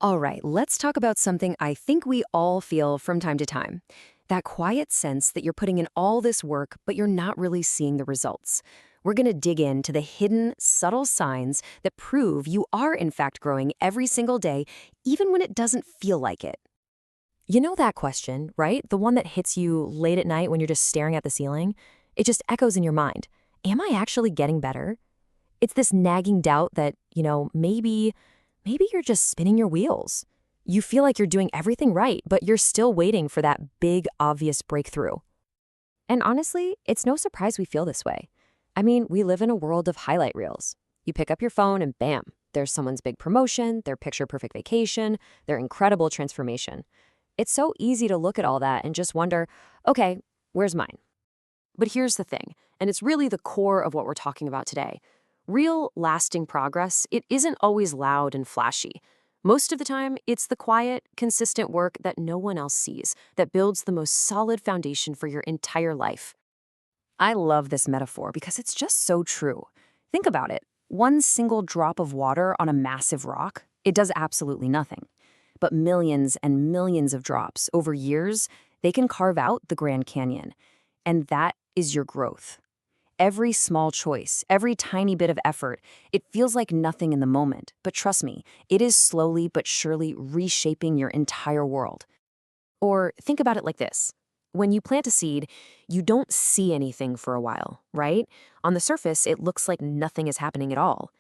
All right, let's talk about something I think we all feel from time to time. That quiet sense that you're putting in all this work, but you're not really seeing the results. We're going to dig into the hidden, subtle signs that prove you are, in fact, growing every single day, even when it doesn't feel like it. You know that question, right? The one that hits you late at night when you're just staring at the ceiling? It just echoes in your mind. Am I actually getting better? It's this nagging doubt that, maybe you're just spinning your wheels. You feel like you're doing everything right, but you're still waiting for that big, obvious breakthrough. And honestly, it's no surprise we feel this way. I mean, we live in a world of highlight reels. You pick up your phone and bam, there's someone's big promotion, their picture-perfect vacation, their incredible transformation. It's so easy to look at all that and just wonder, okay, where's mine? But here's the thing, and it's really the core of what we're talking about today. Real, lasting progress, it isn't always loud and flashy. Most of the time, it's the quiet, consistent work that no one else sees that builds the most solid foundation for your entire life. I love this metaphor because it's just so true. Think about it. One single drop of water on a massive rock, it does absolutely nothing. But millions and millions of drops over years, they can carve out the Grand Canyon. And that is your growth. Every small choice, every tiny bit of effort, it feels like nothing in the moment. But trust me, it is slowly but surely reshaping your entire world. Or think about it like this. When you plant a seed, you don't see anything for a while, right? On the surface, it looks like nothing is happening at all.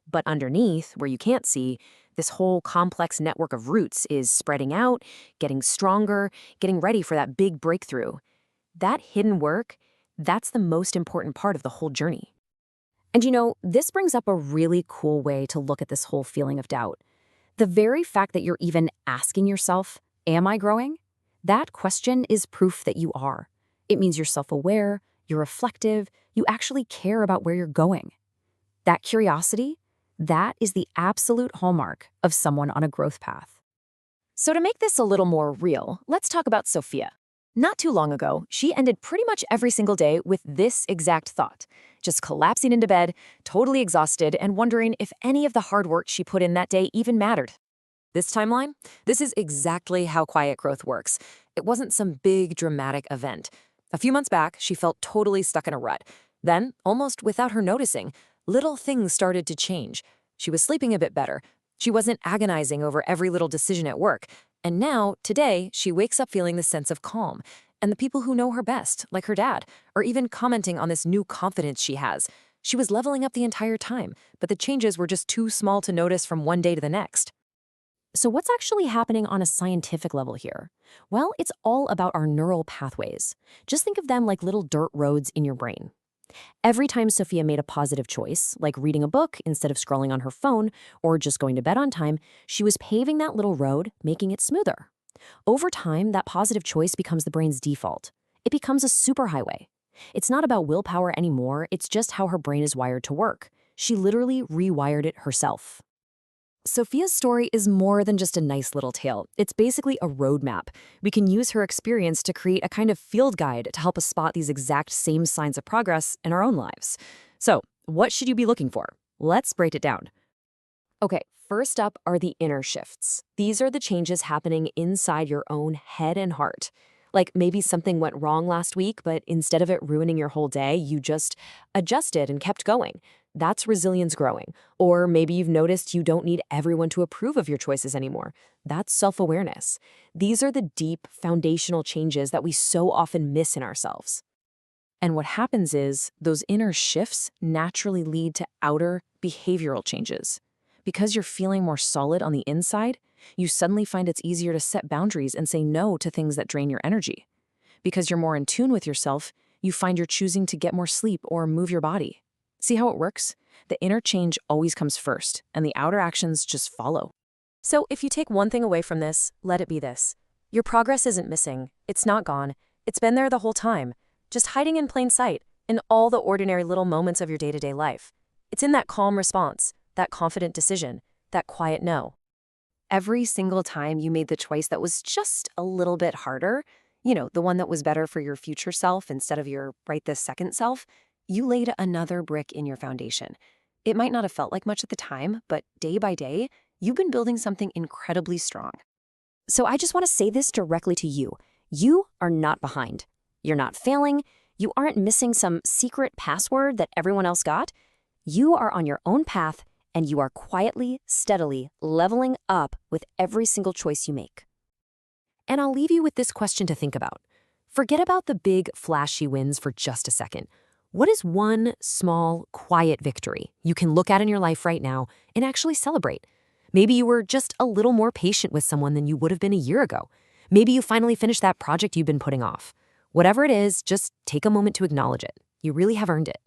But underneath, where you can't see, this whole complex network of roots is spreading out, getting stronger, getting ready for that big breakthrough. That hidden work, that's the most important part of the whole journey. And this brings up a really cool way to look at this whole feeling of doubt. The very fact that you're even asking yourself, am I growing? That question is proof that you are. It means you're self-aware, you're reflective, you actually care about where you're going. That curiosity, that is the absolute hallmark of someone on a growth path. So to make this a little more real, let's talk about Sophia. Not too long ago, she ended pretty much every single day with this exact thought, just collapsing into bed, totally exhausted, and wondering if any of the hard work she put in that day even mattered. This timeline? This is exactly how quiet growth works. It wasn't some big, dramatic event. A few months back, she felt totally stuck in a rut. Then, almost without her noticing, little things started to change. She was sleeping a bit better. She wasn't agonizing over every little decision at work. And now, today, she wakes up feeling this sense of calm. And the people who know her best, like her dad, are even commenting on this new confidence she has. She was leveling up the entire time, but the changes were just too small to notice from one day to the next. So what's actually happening on a scientific level here? Well, it's all about our neural pathways. Just think of them like little dirt roads in your brain. Every time Sophia made a positive choice, like reading a book instead of scrolling on her phone or just going to bed on time, she was paving that little road, making it smoother. Over time, that positive choice becomes the brain's default. It becomes a superhighway. It's not about willpower anymore, it's just how her brain is wired to work. She literally rewired it herself. Sophia's story is more than just a nice little tale. It's basically a roadmap. We can use her experience to create a kind of field guide to help us spot these exact same signs of progress in our own lives. So, what should you be looking for? Let's break it down. Okay, first up are the inner shifts. These are the changes happening inside your own head and heart. Like maybe something went wrong last week, but instead of it ruining your whole day, you just adjusted and kept going. That's resilience growing. Or maybe you've noticed you don't need everyone to approve of your choices anymore. That's self-awareness. These are the deep, foundational changes that we so often miss in ourselves. And what happens is those inner shifts naturally lead to outer behavioral changes. Because you're feeling more solid on the inside, you suddenly find it's easier to set boundaries and say no to things that drain your energy. Because you're more in tune with yourself, you find you're choosing to get more sleep or move your body. See how it works? The inner change always comes first, and the outer actions just follow. So if you take one thing away from this, let it be this. Your progress isn't missing. It's not gone. It's been there the whole time, just hiding in plain sight, in all the ordinary little moments of your day-to-day life. It's in that calm response, that confident decision, that quiet no. Every single time you made the choice that was just a little bit harder, the one that was better for your future self instead of your right this second self, you laid another brick in your foundation. It might not have felt like much at the time, but day by day, you've been building something incredibly strong. So I just want to say this directly to you. You are not behind. You're not failing. You aren't missing some secret password that everyone else got. You are on your own path, and you are quietly, steadily leveling up with every single choice you make. And I'll leave you with this question to think about. Forget about the big, flashy wins for just a second. What is one small, quiet victory you can look at in your life right now and actually celebrate? Maybe you were just a little more patient with someone than you would have been a year ago. Maybe you finally finished that project you've been putting off. Whatever it is, just take a moment to acknowledge it. You really have earned it.